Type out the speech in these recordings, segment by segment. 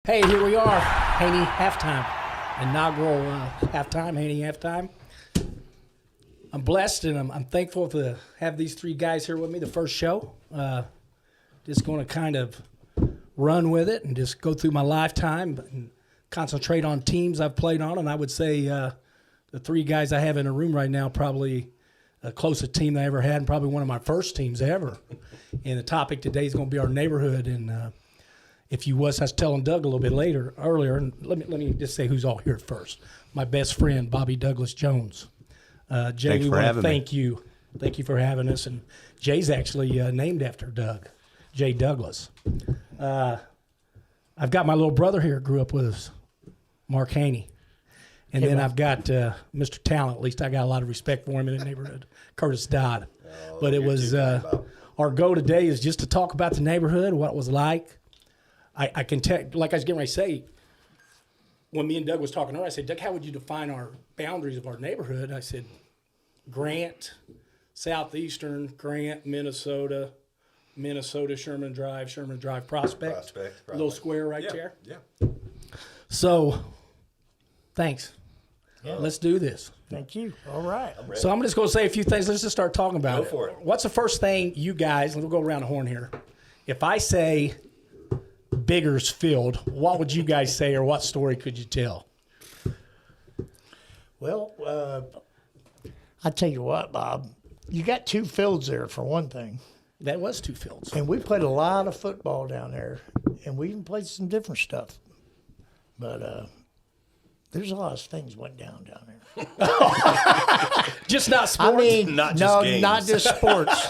Hey, here we are, Haney Halftime, inaugural halftime, Haney Halftime. I'm blessed and I'm thankful to have these three guys here with me, the first show. Just going to kind of run with it and just go through my lifetime and concentrate on teams I've played on. And I would say the three guys I have in a room right now, probably the closest team I ever had and probably one of my first teams ever. And the topic today is going to be our neighborhood. And if you was, I was telling Doug a little bit earlier, and let me just say who's all here first. My best friend, Bobby Douglas Jones. Jay, we want to thank you. Thank you for having us. And Jay's actually named after Doug, Jay Douglas. I've got my little brother here, grew up with us, Mark Haney. And then I've got Mr. Talent. At least I got a lot of respect for him in the neighborhood, Curtis Dodd. But it was our goal today is just to talk about the neighborhood, what it was like. I can tell, like I was getting ready to say, when me and Doug was talking earlier, I said, Doug, how would you define our boundaries of our neighborhood? I said, Grant, Southeastern, Grant, Minnesota, Sherman Drive, Prospect. Little square right there. Yeah. So, thanks. Yeah. Let's do this. Thank you. All right. So I'm just going to say a few things. Let's just start talking about it. Go for it. What's the first thing you guys, we'll go around the horn here. If I say Biggersfield, what would you guys say, or what story could you tell? Well, I tell you what, Bob, you got two fields there for one thing. That was two fields. And we played a lot of football down there, and we even played some different stuff. But there's a lot of things went down there. Just not sports? I mean, not just games. not just sports.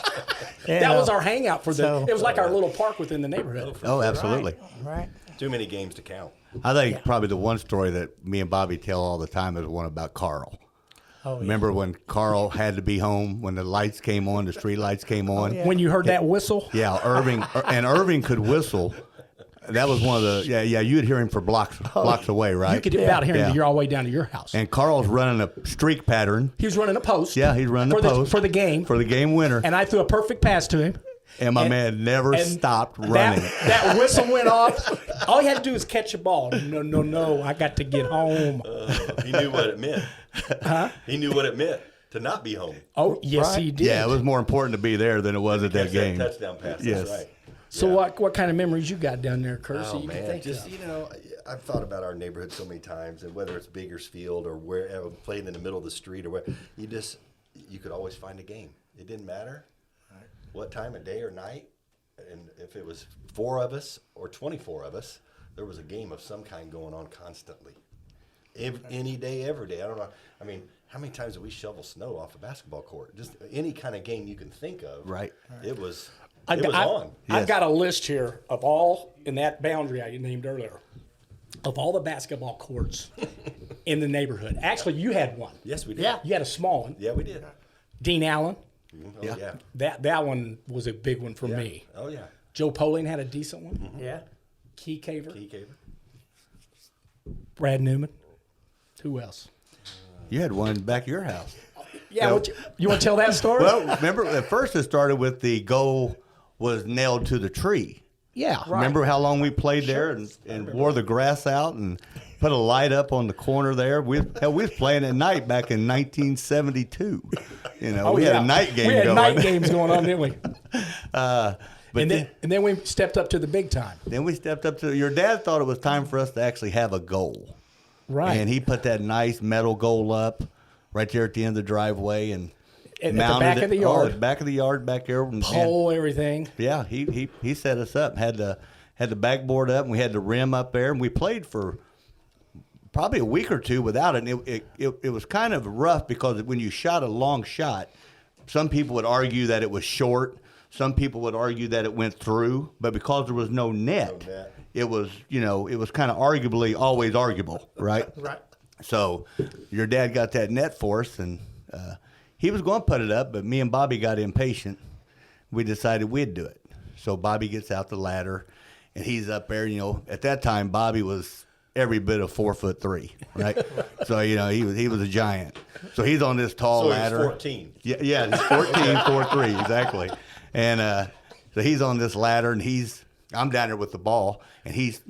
That was our hangout for it was like our little park within the neighborhood. Oh, absolutely. Right. Too many games to count. I think probably the one story that me and Bobby tell all the time is one about Carl. Oh, yeah. Remember when Carl had to be home when the lights came on, the street lights came on? yeah. When you heard that whistle? Yeah, Irving could whistle. That was one of the you'd hear him for blocks away, right? You could about hear him all the way down to your house. And Carl's running a streak pattern. He was running a post. Yeah, he's running a post for the game. For the game winner. And I threw a perfect pass to him. And my man never stopped running. That whistle went off. All he had to do was catch the ball. No, I got to get home. He knew what it meant. Huh? He knew what it meant to not be home. Oh, yes, he did. Yeah, it was more important to be there than it was at that game. Touchdown pass. Yes. That's right. So what kind of memories you got down there, Curtis? Oh, man. I've thought about our neighborhood so many times, and whether it's Biggersfield or wherever, playing in the middle of the street or where, you could always find a game. It didn't matter what time of day or night, and if it was 4 of us or 24 of us, there was a game of some kind going on constantly. Any day, every day. I don't know. I mean, how many times did we shovel snow off a basketball court? Just any kind of game you can think of. Right. It was I've Yes. got a list here of all, in that boundary I named earlier, of all the basketball courts in the neighborhood. Actually, you had one. Yes, we did. Yeah. You had a small one. Yeah, we did. Dean Allen. Oh, yeah. That one was a big one for me. Oh, yeah. Joe Poling had a decent one. Mm-hmm. Yeah. Key Caver. Brad Newman. Who else? You had one back at your house. Yeah. You want to tell that story? Well, remember, at first it started with the goal was nailed to the tree. Yeah. Right. Remember how long we played there and wore the grass out and put a light up on the corner there? We was playing at night back in 1972. We had a night game going. We had night games going on, didn't we? And then we stepped up to the big time. Then we stepped up to, your dad thought it was time for us to actually have a goal. Right. And he put that nice metal goal up right there at the end of the driveway and at the back of the yard. At the back of the yard back there. Pole, everything. Yeah, he set us up. Had the backboard up, and we had the rim up there, and we played for probably a week or two without it. And it was kind of rough because when you shot a long shot, some people would argue that it was short. Some people would argue that it went through, but because there was no net, it was kind of arguably always arguable, right? Right. So your dad got that net for us, and he was going to put it up, but me and Bobby got impatient. We decided we'd do it. So Bobby gets out the ladder, and he's up there. At that time, Bobby was every bit of 4'3", right? So he was a giant. So he's on this tall ladder. He's 14. Yeah, he's 14, 4'3", exactly. And so he's on this ladder, and I'm down there with the ball, and he's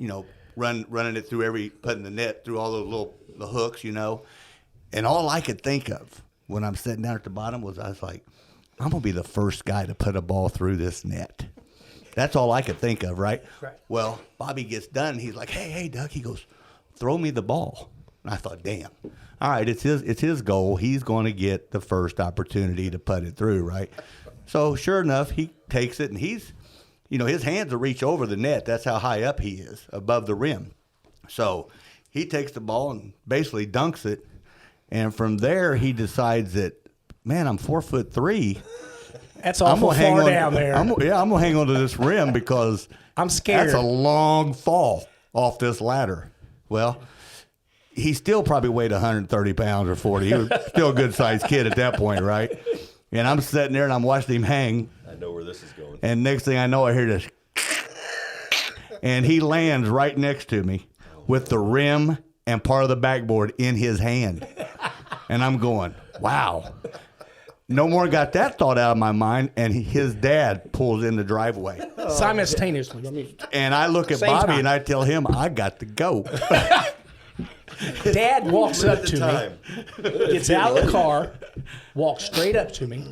running it through putting the net through all those the hooks, And all I could think of when I'm sitting down at the bottom was I was like, I'm going to be the first guy to put a ball through this net. That's all I could think of, right? Right. Well, Bobby gets done. He's like, hey, Doug. He goes, throw me the ball. And I thought, damn. All right, it's his goal. He's going to get the first opportunity to put it through, right? So sure enough, he takes it, and he's, his hands will reach over the net. That's how high up he is, above the rim. So he takes the ball and basically dunks it. And from there, he decides that, man, I'm 4'3". That's awful far down there. I'm going to hang on to this rim because I'm scared. That's a long fall off this ladder. Well, he still probably weighed 130 pounds or 40. He was still a good-sized kid at that point, right? And I'm sitting there, and I'm watching him hang. I know where this is going. And next thing I know, I hear this. And he lands right next to me with the rim and part of the backboard in his hand. And I'm going, wow. No more got that thought out of my mind, and his dad pulls in the driveway. Simultaneously. And I look at Same Bobby, time. and I tell him, I got to go. Dad walks up At the to time. me, gets out of the car, walks straight up to me,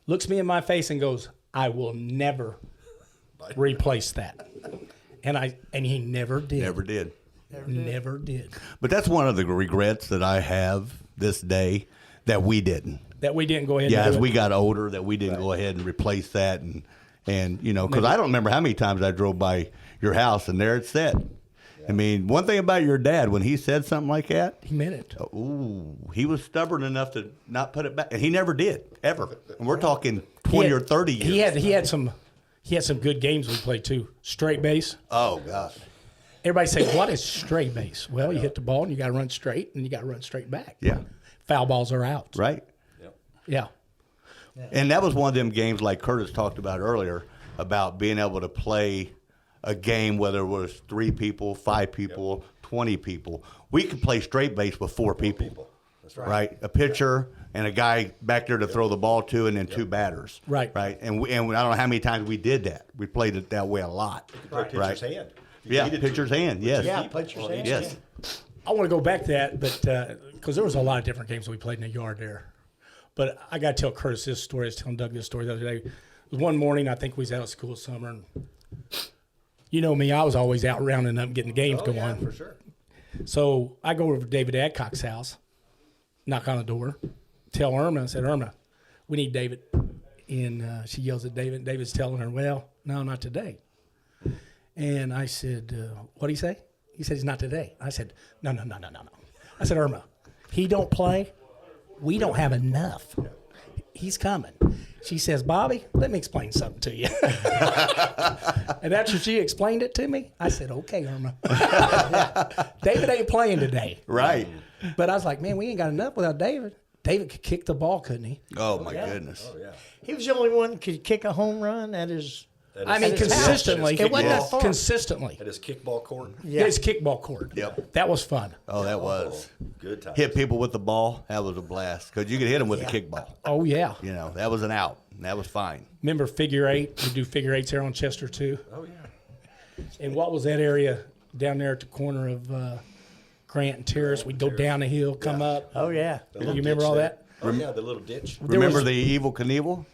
looks me in my face, and goes, I will never replace that. And he never did. Never did. Never did. But that's one of the regrets that I have this day that we didn't. That we didn't go ahead Yeah, and as do we it. got older, that we didn't go ahead and replace that. And because I don't remember how many times I drove by your house, and there it sat. I mean, one thing about your dad, when he said something like that, He meant it. ooh, he was stubborn enough to not put it back. And he never did, ever. And we're talking 20 or 30 years. He had some good games we played too. Straight base. Oh, gosh. Everybody say, what is straight base? Well, you hit the ball and you got to run straight and you got to run straight back. Yeah. Foul balls are out. Right. Yeah. And that was one of them games like Curtis talked about earlier about being able to play a game, whether it was 3 people, 5 people, 20 people. We could play straight base with 4 people. That's Right. A pitcher and a guy back there to throw the ball to, and then 2 batters. Right. Right. And I don't know how many times we did that. We played it that way a lot. Play pitcher's hand. If you Yeah, needed to. pitcher's hand. Yes. Yeah, pitcher's hand. Yes. I want to go back to that, but because there was a lot of different games we played in the yard there. But I got to tell Curtis this story. I was telling Doug this story the other day. It was one morning, I think we was out of school summer. And you know me, I was always out rounding up, getting the games Oh, going. yeah, for sure. So I go over to David Adcock's house, knock on the door, tell Irma, I said, Irma, we need David. And she yells at David. David's telling her, well, no, not today. And I said, what did he say? He said, he's not today. I said, no. I said, Irma, he don't play. We don't have enough. He's coming. She says, Bobby, let me explain something to you. And after she explained it to me, I said, okay, Irma. David ain't playing today. Right. But I was like, man, we ain't got enough without David. David could kick the ball, couldn't he? Oh, my goodness. Oh, yeah. He was the only one who could kick a home run at his. I mean, At his house. consistently. It wasn't that far. Consistently. At his kickball court. Yeah. His kickball court. Yep. That was fun. Oh, that was. Good time. Hit people with the ball. That was a blast because you could hit them with a kickball. Oh, yeah. That was an out. And that was fine. Remember figure 8? We do figure 8s here on Chester, too. Oh, yeah. And what was that area down there at the corner of Grant and Terrace? We'd go down the hill, come up. Oh yeah. You remember all that? Oh, yeah, the little ditch. Remember was- the Evil Knievel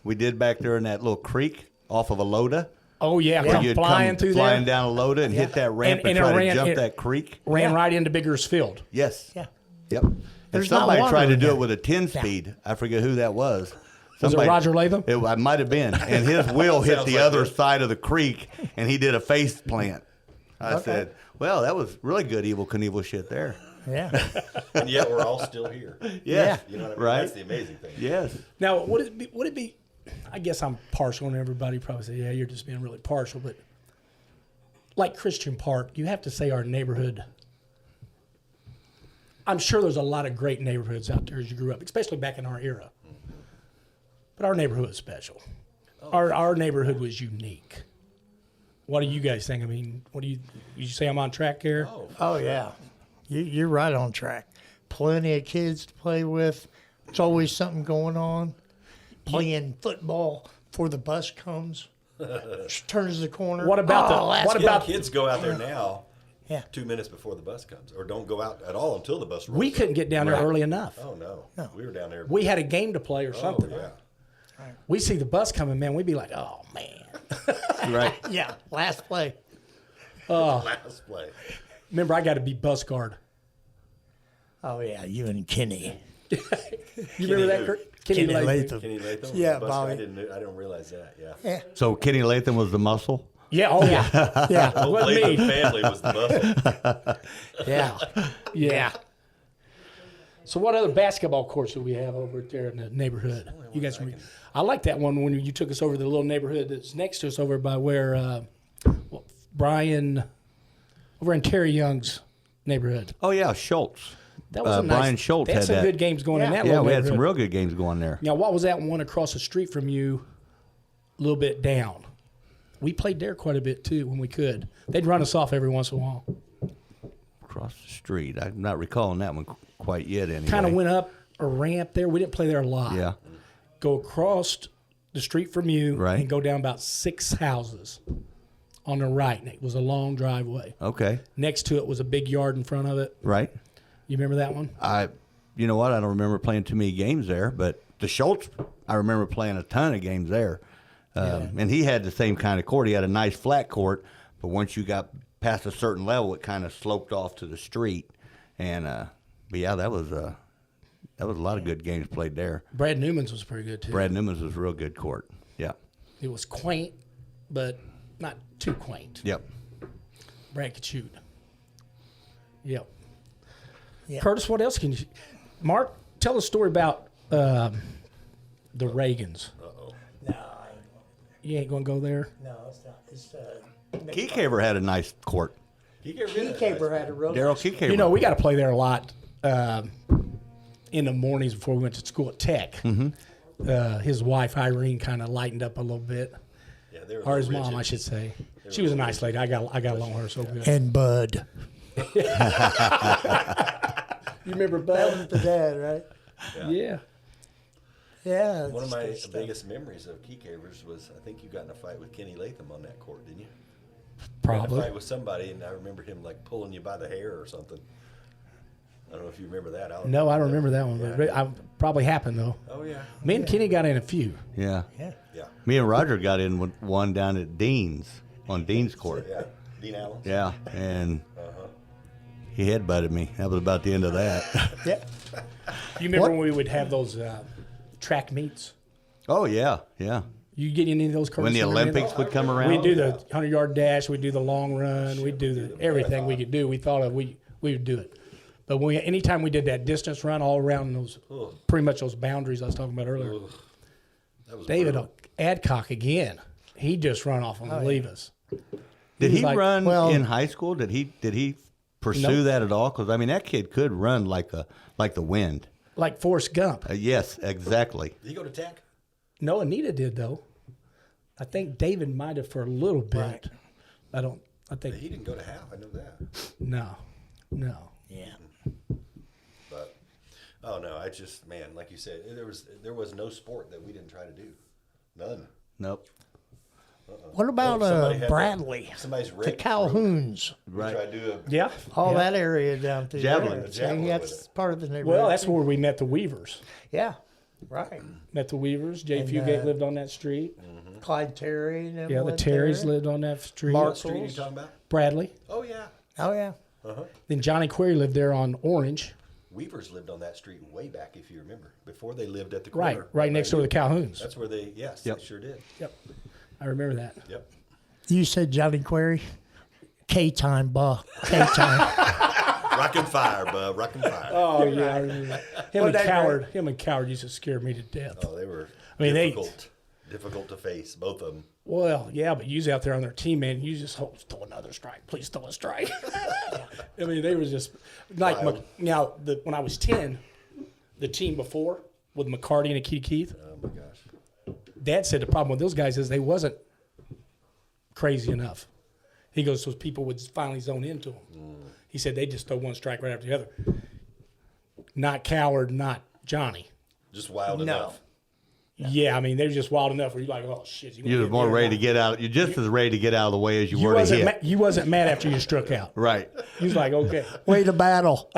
we did back there in that little creek off of a Loda? Oh, yeah. Where Come you'd flying come thing flying there. down a Loda and hit that ramp and, And it try ran- to jump it- that creek? Ran right into Bigger's Field. Yes. Yeah. Yep. And There's not somebody water tried to in do there. it with a 10-speed. I forget who that was. Was it Roger Latham? It might have been. And his wheel hit Sounds the like other it. side of the creek, and he did a face plant. I said, well, that was really good Evil Knievel shit there. Yeah. And yet we're all still here. Yes. You know what I mean? Right? That's the amazing thing. Yes. Now, would it be? I guess I'm partial, and everybody probably say, "Yeah, you're just being really partial." But like Christian Park, you have to say our neighborhood. I'm sure there's a lot of great neighborhoods out there as you grew up, especially back in our era. But our neighborhood was special. Our neighborhood was unique. What do you guys think? I mean, would you say I'm on track here? Oh yeah. You're right on track. Plenty of kids to play with. There's always something going on. Playing football before the bus comes. turns the corner. What about Oh, the that's what good. about Kids go out there now Yeah. 2 minutes before the bus comes, or don't go out at all until the bus rolls. we couldn't get down there early enough. Oh no. We were down there. We had a game to play or something. Oh, yeah. We see the bus coming, man. We'd be like, "Oh man!" Right. Yeah, last play. Last play. Remember, I got to be bus guard. Oh yeah, you and Kenny. You remember that, who? Kurt? Kenny Latham. Latham. Kenny Latham? Yeah, the bus Bobby. guy? I didn't realize that. Yeah. Yeah, So Kenny Latham was the muscle. Yeah. Oh yeah. yeah, The whole Wasn't Latham me. family was the muscle. yeah. Yeah. So what other basketball courts do we have over there in the neighborhood? You guys, I like that one when you took us over to the little neighborhood that's next to us over by where Brian, over in Terry Young's neighborhood. Oh yeah, Schultz. That was a nice, Brian Schultz they had had some that. good games going in that Yeah, little we had some neighborhood. real good games going there. Now, what was that one across the street from you, a little bit down? We played there quite a bit too when we could. They'd run us off every once in a while. Across the street. I'm not recalling that one quite yet. Anyway. Kind of went up a ramp there. We didn't play there a lot. Yeah. Go across the street from you Right. and go down about 6 houses on the right. And it was a long driveway. Okay. Next to it was a big yard in front of it. Right. You remember that one? You know what? I don't remember playing too many games there, but the Schultz, I remember playing a ton of games there. And he had the same kind of court. He had a nice flat court, but once you got past a certain level, it kind of sloped off to the street. And but yeah, that was a lot of good games played there. Brad Newman's was pretty good too. Brad Newman's was a real good court. Yeah. It was quaint, but not too quaint. Yep. Brad could shoot. Yep. Yeah. Curtis, what else can you? Mark, tell a story about the Reagans. No, You ain't gonna go there. no, it's not. It's Keycaver had a nice court. Keycaber had a real Daryl nice- Keycaver. You know, we got to play there a lot in the mornings before we went to school at Tech. His wife Irene kind of lightened up a little bit, Yeah, they were or his rigid. mom, I should say. She was a nice lady. I got along with her so good. And Bud. You remember That Bud? was the dad, right? Yeah. Yeah. One of it's my good stuff. biggest memories of key cavers was I think you got in a fight with Kenny Latham on that court, didn't you? Got in a Probably. fight with somebody, and I remember him like pulling you by the hair or something. I don't know if you remember that. No, I don't remember that one. But I probably happened though. Oh yeah. Me and Kenny got in a few. Yeah. Yeah. Yeah. Me and Roger got in with one down at Dean's, on Dean's court. Yeah. Dean Allen. Yeah, and he headbutted me. That was about the end of that. Yeah. You remember when we would have those track meets? Oh yeah, yeah. You get any of those? When the Curtis, remember any of Olympics those? would come around. We'd do the 100-yard dash. We'd do the long run. We'd do the everything we could do. We thought of we would do it. But anytime we did that distance run all around those, pretty much those boundaries I was talking about earlier. That was David brutal. Adcock again. He just run off and leave us. Did was he like- run well- in high school? Did he pursue Nope. that at all? Because I mean, that kid could run like the wind. Like Forrest Gump. Yes, exactly. Did he go to Tech? No, Anita did though. I think David might have for a little bit. Right. I think He didn't go to half. I know that. no. Yeah. But oh no, I just man, like you said, there was no sport that we didn't try to do. None. Nope. What about Somebody had Bradley? Somebody's The red Calhouns. We tried to do a Yeah. All yeah. that area down through Javelin. there. Javelin that's with it. part of the neighborhood. Well, that's where we met the Weavers. yeah. Right. Met the Weavers. Jay And, Fugate lived on that street. Clyde Terry and them Yeah, the went Terrys there. lived on that street. Mark- what street are you talking about? Bradley. Oh yeah. Oh yeah. Then Johnny Query lived there on Orange. Weavers lived on that street way back, if you remember, before they lived at the corner. Right next door to the Calhouns. That's where they, yes, Yep. they sure did. Yep. I remember that. Yep. You said Johnny Query. K-time, bah. K-time. Rockin' fire, bub. Rockin' fire. Oh yeah, I remember that. Him Well, and they Coward. Him and Coward used to scare me to death. Oh, they were I mean, difficult to face, both of them. Well, yeah, but you was out there on their team, man. You just throw another strike. Please throw a strike. I mean, they was just like Wild. when I was 10, the team before with McCarty and Akita Keith. Oh my gosh. Dad said the problem with those guys is they wasn't crazy enough. He goes, so people would finally zone into them. He said they just throw one strike right after the other. Not Coward, not Johnny. Just wild No. enough. Yeah, I mean, they're just wild enough where you're like, oh, shit. You're just more ready to get out. You're just as ready to get out of the way as you were to hit. You wasn't mad after you struck out. Right. You was like, okay. Way to battle.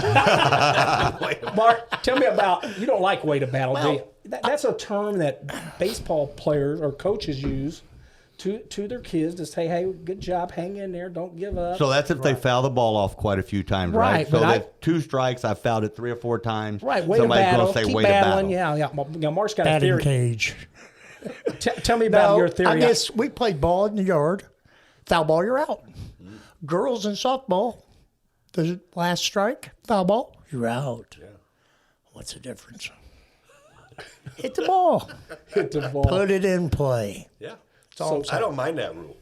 Mark, tell me about, you don't like way to battle, do you? That's a term that baseball players or coaches use to their kids to say, hey, good job, hang in there, don't give up. So that's if they foul the ball off quite a few times, right? Right, So but that's 2 strikes. I fouled it 3 or 4 times. Right, way to Somebody's battle, gonna say keep way to battling. battle. Yeah. Now, Mark's got a Batting theory. cage. Tell me about your theory. I guess we played ball in the yard. Foul ball, you're out. Girls in softball, the last strike, foul ball, you're out. Yeah. What's the difference? Hit the ball. Hit the ball. Put it in play. Yeah. So I don't mind that rule.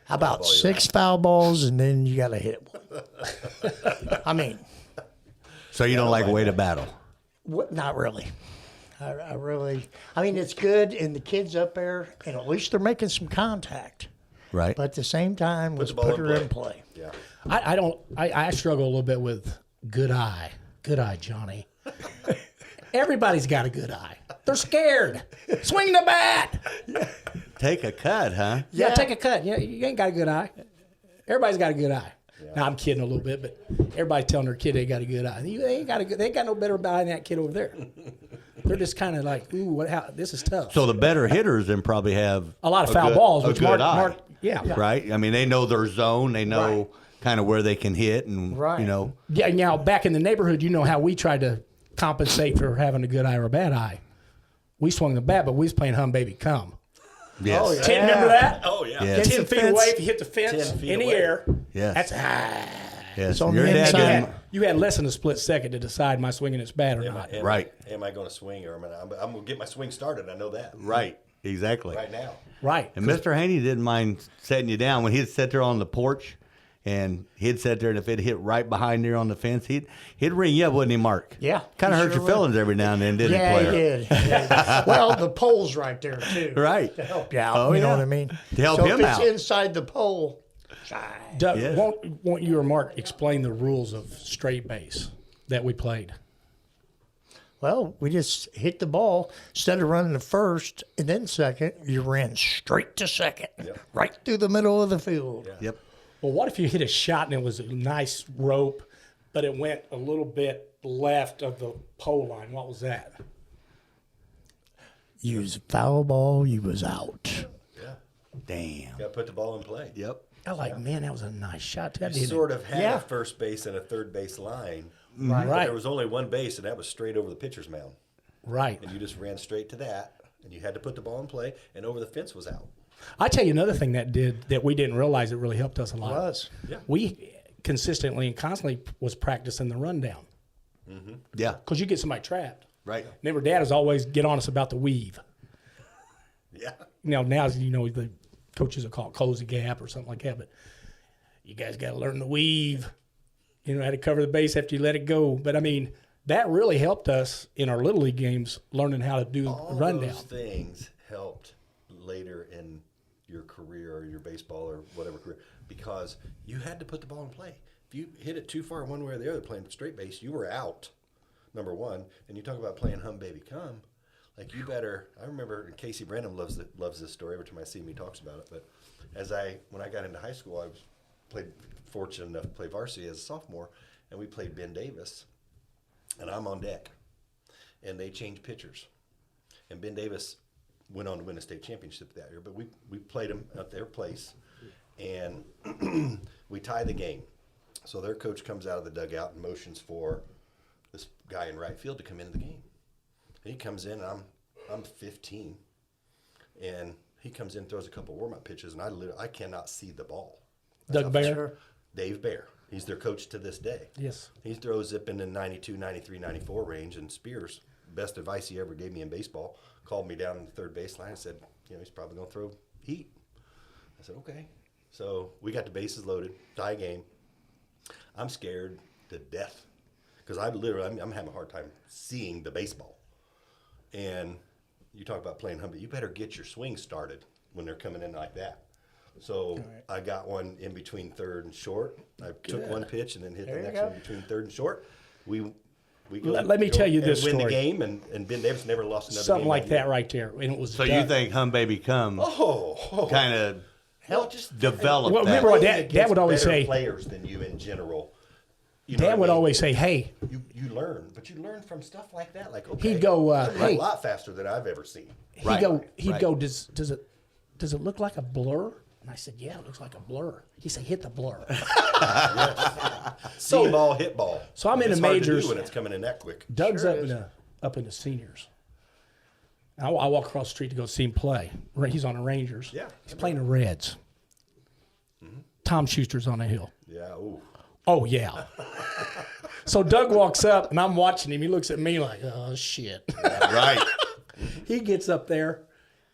how about ball, you're 6 foul balls and then you got to hit one? I mean, So you don't like way to battle. not really. I mean, it's good, and the kids up there, and at least they're making some contact. Right. But at the same time, let's the ball put in her play. in play. Yeah. I struggle a little bit with good eye. Good eye, Johnny. Everybody's got a good eye. They're scared. Swing the bat. Take a cut, huh? Yeah, take a cut. Yeah, you ain't got a good eye. Everybody's got a good eye. Yeah. Now I'm kidding a little bit, but everybody's telling their kid they got a good eye. They ain't got no better eye than that kid over there. They're just kind of like, ooh, this is tough. So the better hitters then probably have a lot of foul balls, a which good Mark, eye, yeah. right? I mean, they know their zone. They know kind of where they can hit, and Right. you know. Yeah, now back in the neighborhood, you know how we tried to compensate for having a good eye or a bad eye. We swung the bat, but we was playing Hum Baby Come. Yes. Oh, yeah. Remember that? Oh, yeah. Yes. 10 feet fence. away, if you hit the fence 10 feet in the away. air, Yes. that's Yes. on Your the dad inside. didn't- you had less than a split second to decide my swinging is bad or not. Right. Am I going to swing or I'm going to get my swing started? I know that. Right. Exactly. Right now. Right. And Mr. Haney didn't mind setting you down when he'd sit there on the porch, and he'd sit there, and if it hit right behind there on the fence, he'd ring you up, wouldn't he, Mark? Yeah, Kind of he hurt sure your feelings every now and then, didn't Yeah, he, he player? did. Yeah. Well, the pole's right there, too. Right. To help you out. Oh, you know yeah. what I mean? To help so him if out. it's inside the pole, Doug, Yes. won't you or Mark explain the rules of straight base that we played? well, we just hit the ball. Instead of running to first and then second, you ran straight to second, right through the middle of the field. Yep. Well, what if you hit a shot and it was a nice rope, but it went a little bit left of the pole line? What was that? You was foul ball, you was out. Yeah. Damn. Got to put the ball in play. Yep. I like, man, that was a nice shot. That You did sort of had Yeah. a first base and a third base line. right. But there was only one base, and that was straight over the pitcher's mound. Right. And you just ran straight to that, and you had to put the ball in play, and over the fence was out. I tell you another thing that we didn't realize that really helped us a lot. Was. Yeah. We consistently and constantly was practicing the rundown Yeah. because you get somebody trapped. Right. Remember, Dad was always get on us about the weave. Yeah. Now the coaches will call it close the gap or something like that, but you guys got to learn the weave. You know how to cover the base after you let it go. But I mean, that really helped us in our little league games learning how to do All the rundown. those things helped later in your career or your baseball or whatever career because you had to put the ball in play. If you hit it too far one way or the other playing straight base, you were out, number one. And you talk about playing Hum Baby Come. Like you better, I remember and Casey Branham loves this story. Every time I see him, he talks about it. But when I got into high school, I was fortunate enough to play varsity as a sophomore, and we played Ben Davis, and I'm on deck, and they changed pitchers, and Ben Davis went on to win a state championship that year. But we played them at their place, and we tie the game. So their coach comes out of the dugout and motions for this guy in right field to come into the game. He comes in, and I'm 15, and he comes in, throws a couple warm-up pitches, and I cannot see the ball. Doug Bear? Dave Bear. He's their coach to this day. Yes. He throws zip in the 92, 93, 94 range, and Spears, best advice he ever gave me in baseball, called me down in the third baseline and said, he's probably going to throw heat. I said, okay. So we got the bases loaded, tie game. I'm scared to death because I'm having a hard time seeing the baseball. And you talk about playing hum, but you better get your swing started when they're coming in like that. So I got one in between third and short. I took one pitch and then hit the next one between third and short. We We go, Let me go tell you and this win story. the game, and Ben Davis never lost another Something game like that year. right there. And it was So done. you think Hum Baby Come kind of help just develop Well, that? remember what Playing Dad would against always better say. players than you in general. You know Dad what I would mean? always say, "Hey." You learn, but you learn from stuff like that. Like, okay, He'd go, I'm "Hey." a lot faster than I've ever seen. He'd Right, go. He'd right. go. Does it look like a blur? And I said, "Yeah, it looks like a blur." He said, "Hit the blur." See ball, hit ball. So I'm in It's the hard to do majors. when it's coming in that quick. Doug's up in the seniors. I walk across the street to go see him play. He's on the Rangers. Yeah, He's playing the Reds. Tom Schuster's on the hill. Yeah. Ooh. Oh, yeah. So Doug walks up, and I'm watching him. He looks at me like, oh, shit. Right. He gets up there.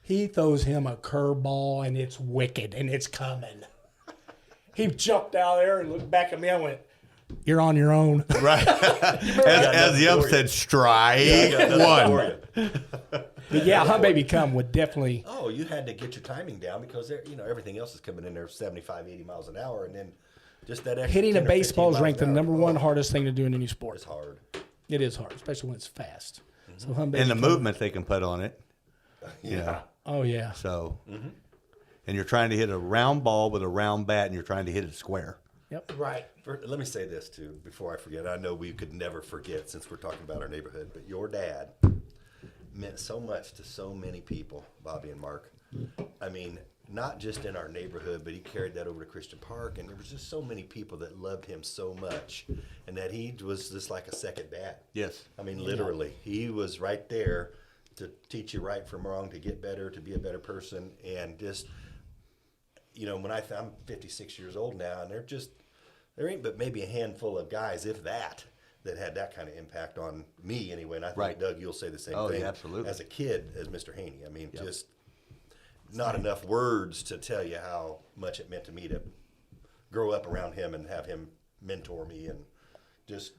He throws him a curveball, and it's wicked, and it's coming. He jumped out there and looked back at me. I went, you're on your own. Right. As the ump said, strike one. But yeah, Hum Baby Come would definitely. Oh, you had to get your timing down because everything else is coming in there 75, 80 miles an hour, and then just that extra Hitting a 10 or 15 baseball is miles ranked the an hour. number one Oh, hardest thing to do in any sport. It's hard. It is hard, especially when it's fast. So Hum Baby And the Come- movement they can put on it. Yeah. Oh, yeah. So, and you're trying to hit a round ball with a round bat, and you're trying to hit it square. Yep. Right. Let me say this too before I forget. I know we could never forget since we're talking about our neighborhood, but your dad meant so much to so many people, Bobby and Mark. I mean, not just in our neighborhood, but he carried that over to Christian Park, and there was just so many people that loved him so much, and that he was just like a second dad. Yes. I mean, literally, he was right there to teach you right from wrong, to get better, to be a better person, and just, when I'm 56 years old now, and there ain't but maybe a handful of guys, if that had that kind of impact on me anyway. And I think, Right. Doug, you'll say the same Oh, thing. yeah, absolutely. As a kid, as Mr. Haney. I mean, just not enough words to tell you how much it meant to me to grow up around him and have him mentor me, and just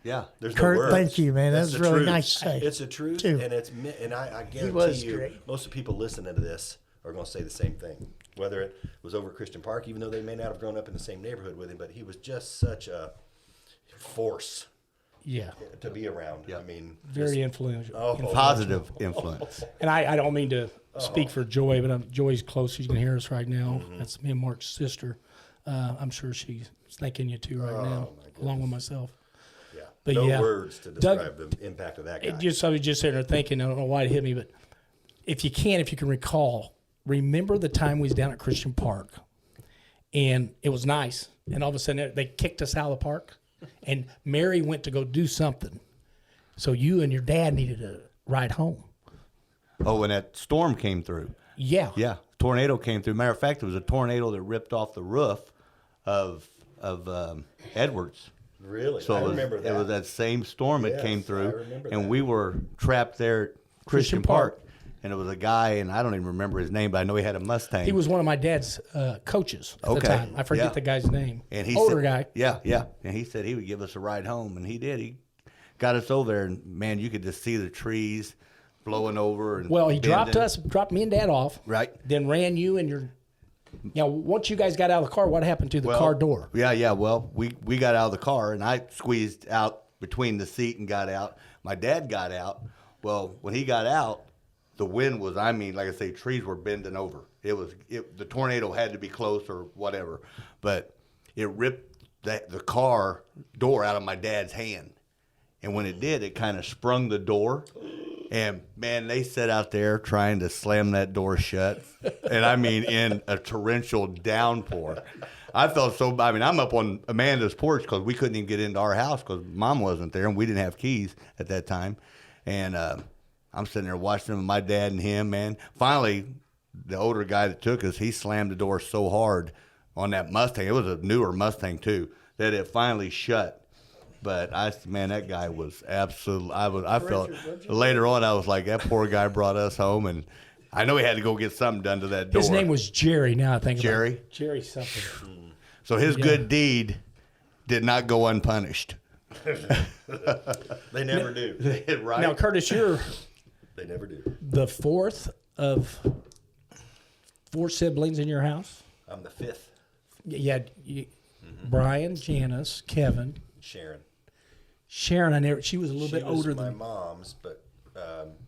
Yeah. there's Kurt, no words. thank you, man. That's That's the really truth. nice to say, It's the truth, too. and I guarantee was you, great. most of the people listening to this are going to say the same thing. Whether it was over Christian Park, even though they may not have grown up in the same neighborhood with him, but he was just such a force Yeah. to be around. Yeah. I mean, Very influential. Positive influence. And I don't mean to speak for Joy, but Joy's close. She's going to hear us right now. That's me and Mark's sister. I'm sure she's thanking you too right now, along with myself. yeah, But no yeah. words to Doug- describe the impact of that guy. I was just sitting there thinking, I don't know why it hit me, but if you can recall, remember the time we was down at Christian Park, and it was nice, and all of a sudden they kicked us out of the park, and Mary went to go do something, so you and your dad needed to ride home. Oh, when that storm came through. Yeah. Yeah. Tornado came through. Matter of fact, it was a tornado that ripped off the roof of Edwards. Really, So I it was, remember that. It was that same storm that Yes, came I through, remember and that. we were trapped there at Christian Park. Park. And it was a guy, and I don't even remember his name, but I know he had a Mustang. He was one of my dad's coaches at the Okay. time. I forget Yeah. the guy's name. and he Older said, guy. Yeah, yeah. And he said he would give us a ride home, and he did. He got us over there, and man, you could just see the trees blowing over. And Well, he dropped bending. dropped me and Dad off. Right. Then ran you and your. Once you guys got out of the car, what happened to the Well, car door? Yeah. Well, we got out of the car, and I squeezed out between the seat and got out. My dad got out. Well, when he got out, the wind was, like I say, trees were bending over. The tornado had to be close or whatever, but it ripped the car door out of my dad's hand. And when it did, it kind of sprung the door. And man, they sat out there trying to slam that door shut. And in a torrential downpour. I felt so, I'm up on Amanda's porch because we couldn't even get into our house because Mom wasn't there and we didn't have keys at that time. And I'm sitting there watching them, my dad and him, man. Finally, the older guy that took us, he slammed the door so hard on that Mustang. It was a newer Mustang too, that it finally shut. But that guy was absolutely. I felt later on. I was like, that poor guy brought us home, and I know he had to go get something done to that door. His name was Jerry. Now I think Jerry? about it. Jerry something. So his good deed did not go unpunished. They never do. Right? Now, Curtis, you're They never do. the fourth of 4 siblings in your house. I'm the fifth. You had Brian, Janice, Kevin, Sharon. Sharon, she was a little bit older was my than me. mom's, but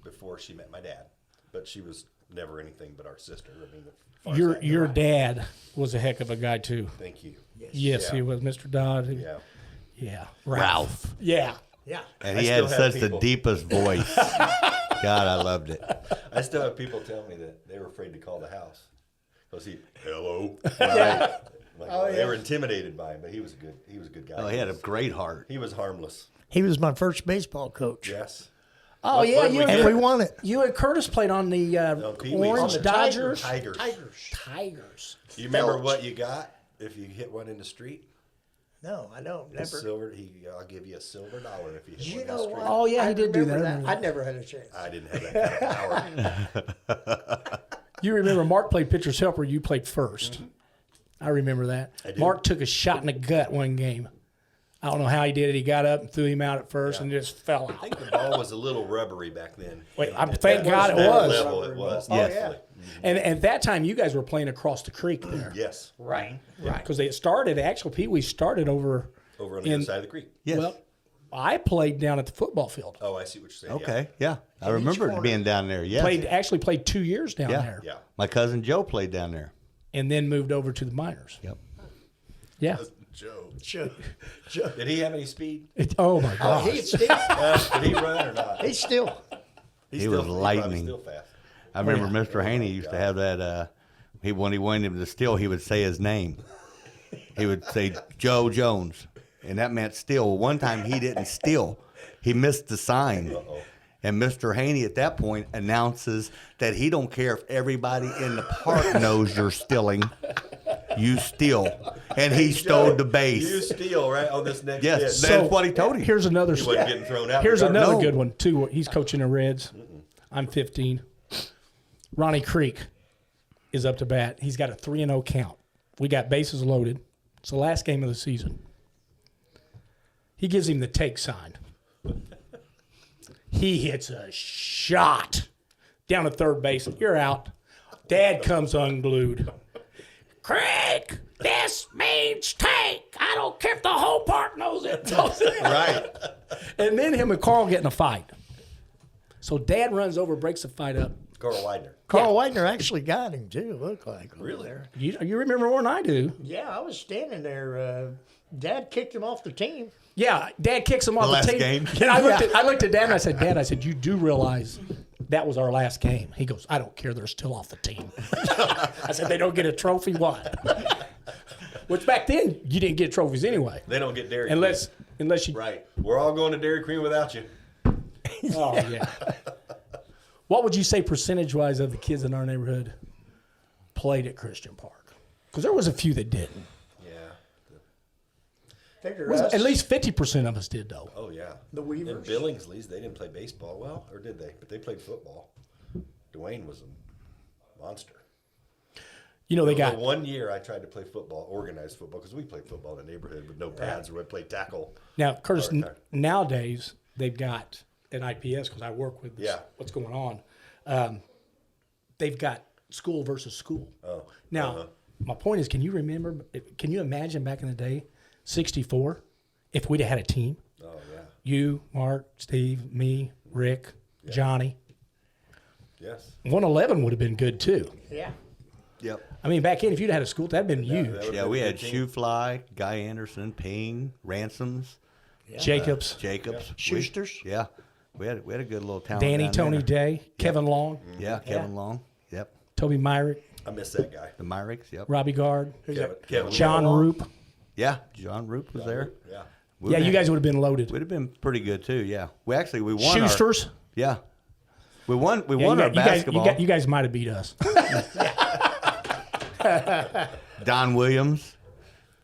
before she met my dad. But she was never anything but our sister. I mean, as far as I know. Your dad was a heck of a guy too. Thank you. Yes, Yeah. he was, Mr. Dodd. Yeah. Yeah. Ralph. Yeah. Yeah. And I he had still have such the people- deepest voice. God, I loved it. I still have people tell me that they were afraid to call the house because hello. Yeah. Like, Oh, they yeah. were intimidated by him, but he was a good guy. Oh, he had a great heart. He was harmless. He was my first baseball coach. Yes. Oh What- yeah, what did you we and, get? And we won it. you and Curtis played on the Pee-wees. Orange On the Dodgers. Tigers. Tigers. You remember Felch. what you got if you hit one in the street? No, I don't. A Never. silver. I'll give you a silver dollar if you hit You one in know the street. what? Oh, yeah, he I did do that. I remember remember I that. never had a chance. I didn't have that kind of power. You remember Mark played pitcher's helper. You played first. I remember that. I do. Mark took a shot in the gut one game. I don't know how he did it. He got up and threw him out at first and just fell I out. think the ball was a little rubbery back then. Wait, At thank that- God it that was. level it was. Oh, definitely. And at that time, you guys were playing across the creek there. Yes. Right. Because they started, actual Pee Wee started over. Over on the other side of the creek. Yes. Well, I played down at the football field. Oh, I see what you're saying. Okay, yeah. I remember corner. being down there. Yeah. Actually played 2 years down Yeah. there. Yeah. My cousin Joe played down there. And then moved over to the minors. Yep. Yeah. Joe. Sure. Did he have any speed? Oh my Oh, gosh. he's still. Did he run or not? He's still. He was probably lightning. Still fast. I remember Mr. Haney used to have that. When he wanted him to steal, he would say his name. He would say Joe Jones, and that meant steal. One time he didn't steal; he missed the sign. And Mr. Haney at that point announces that he don't care if everybody in the park knows you're stealing. You steal, and he stole the You base. steal right on this next Yes, pitch. that's what he told him. Here's another. He wasn't getting thrown out. Here's regardless. another No. good one too. He's coaching the Reds. I'm 15. Ronnie Creek is up to bat. He's got a 3-0 count. We got bases loaded. It's the last game of the season. He gives him the take sign. He hits a shot down to third base. You're out. Dad comes unglued. Craig, this means take. I don't care if the whole park knows it. Right. And then him and Carl get in a fight. So Dad runs over, breaks the fight up. Carl Widener. Carl Widener actually got him too. Looked like Really? There. You remember more than I do. Yeah, I was standing there. Dad kicked him off the team. Yeah, Dad kicks him off the last team. game? And I looked at Dad and I said, Dad, you do realize that was our last game. He goes, I don't care. They're still off the team. I said, they don't get a trophy? What? Which back then, you didn't get trophies anyway. They don't get Dairy Unless you... Queen. Right. We're all going to Dairy Queen without you. Oh, yeah. What would you say percentage-wise of the kids in our neighborhood played at Christian Park? Because there was a few that didn't. Yeah. Figure At least 50% of us did, though. Oh, yeah. The Weavers. And Billingsley's, they didn't play baseball well, or did they? But they played football. Dwayne was a monster. You know, they The got... one year I tried to play football, organized football, because we played football in the neighborhood with no pads, or we played tackle. Now, Curtis, Okay. nowadays, they've got at IPS, because I work with this, Yeah. what's going on, they've got school versus school. Oh. Now, my point is, can you imagine back in the day, 64, if we'd have had a team? Oh, yeah. You, Mark, Steve, me, Rick, Johnny. Yes. 111 would have been good, too. Yeah. Yep. I mean, back in, if you'd had a school, that'd been huge. That would've Yeah, been we a had good team. Shoe Fly, Guy Anderson, Ping, Ransoms, Jacobs, Jacobs, Schusters. Yeah, we had a good little town. Danny, down Tony there. Day, Kevin Long, Yeah, Kevin Long. Yep. Toby Myrick, I miss that guy. The Myrics. Yep. Robbie Guard, Kevin John Long. Roop. Yeah, John Roop was there. Yeah. Yeah, you guys would have been loaded. would have been pretty good too. Yeah, we won. Schusters. Yeah, we won. We Yeah, won you our guys- basketball. You guys might have beat us. Don Williams.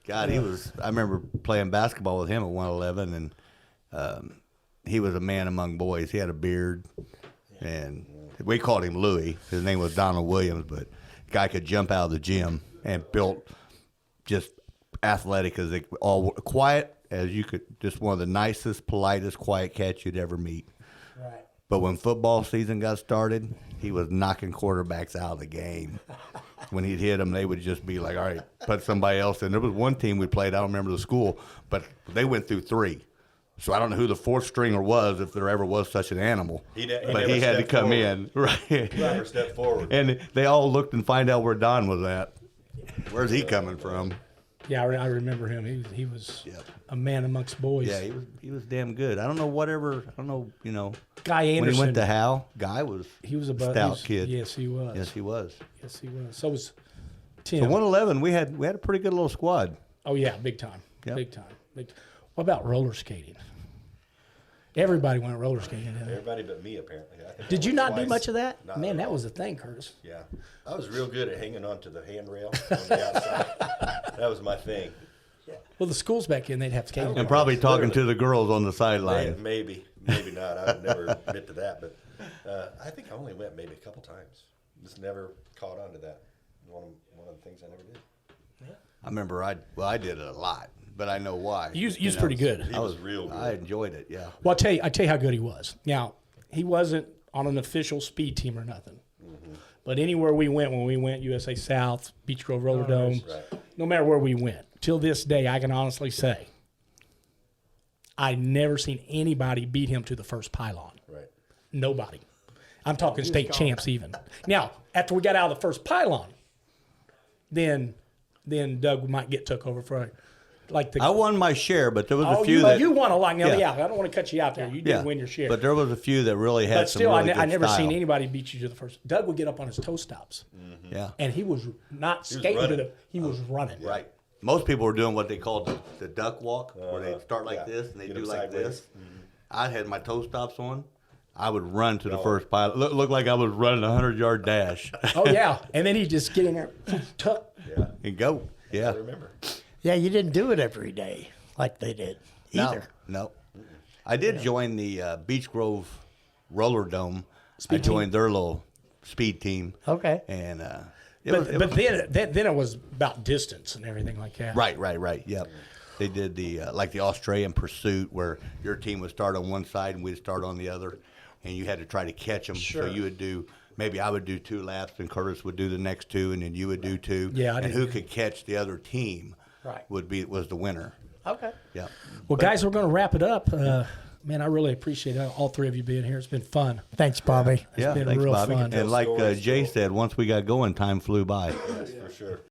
God, he was. I remember playing basketball with him at 111, and he was a man among boys. He had a beard, and we called him Louie. His name was Donald Williams, but the guy could jump out of the gym and built just athletic as all quiet as you could. Just one of the nicest, politest, quiet cats you'd ever meet. Right. But when football season got started, he was knocking quarterbacks out of the game. When he'd hit them, they would just be like, all right, put somebody else in. There was one team we played, I don't remember the school, but they went through three. So I don't know who the fourth stringer was, if there ever was such an animal. He but never he had to stepped come forward. in, right? Never step forward. And they all looked and find out where Don was at. Where's he coming from? Yeah, I remember him. He was Yep. a man amongst boys. Yeah, he was damn good. I don't know. Guy Anderson. When he went to Hal, Guy was he was a stout kid. Yes, he was. Yes, he was. Yes, he was. So was Tim. So 111, we had a pretty good little squad. Oh yeah, big time. Yep. Big time. What about roller skating? Everybody went roller skating. Didn't they? Everybody but me, apparently. I think I Did you went not do twice. much of that? Not Man, at that all. was the thing, Curtis. Yeah. I was real good at hanging on to the handrail on the outside. That was my thing. Well, the schools back then, they'd have skating. And probably talking to the girls on the sideline. Man, maybe not. I would never admit to that, but I think I only went maybe a couple times. Just never caught on to that. One of the things I never did. I remember I did it a lot, but I know why. You was pretty good. He was real good. I enjoyed it, yeah. Well, I tell you how good he was. Now, he wasn't on an official speed team or nothing. But anywhere we went, when we went USA South, Beach Grove Roller Dome, right. no matter where we went, till this day, I can honestly say, I never seen anybody beat him to the first pylon. Right. Nobody. I'm talking state champs even. Now, after we got out of the first pylon, then Doug might get took over for like the. I won my share, but there was a Oh, few you won a lot. Now, Yeah. yeah, I don't want to cut you out there. You did win your share. But there was a few that really had But some still, really I good never style. seen anybody beat you to the first. Doug would get up on his toe stops, Yeah. and he was not skating to running. the. He was running. Right. Most people were doing what they called the duck walk, where they start like yeah. this and they Get do them like sideways. this. I had my toe stops on. I would run to the first pile. Look like I was running a 100-yard dash Oh yeah, and then he just get in there, tuck. Yeah. and go. Yeah. I remember. Yeah, you didn't do it every day like they did either. No. I did join the Beach Grove Roller Dome. Speed I joined their little speed team. Okay. And But then it was about distance and everything like that. Right. Yep. They did the like the Australian Pursuit, where your team would start on one side and we'd start on the other, and you had to try to catch them. Sure. So you would do, maybe I would do 2 laps, and Curtis would do the next 2, and then you would do 2. Yeah, I and did. who could catch the other team Right. was the winner. Okay. Yeah. Well, guys, we're going to wrap it up. Man, I really appreciate all three of you being here. It's been fun. Thanks, Bobby. It's been real fun. And like Stories, Jay too. said, once we got going, time flew by. Yes, for sure.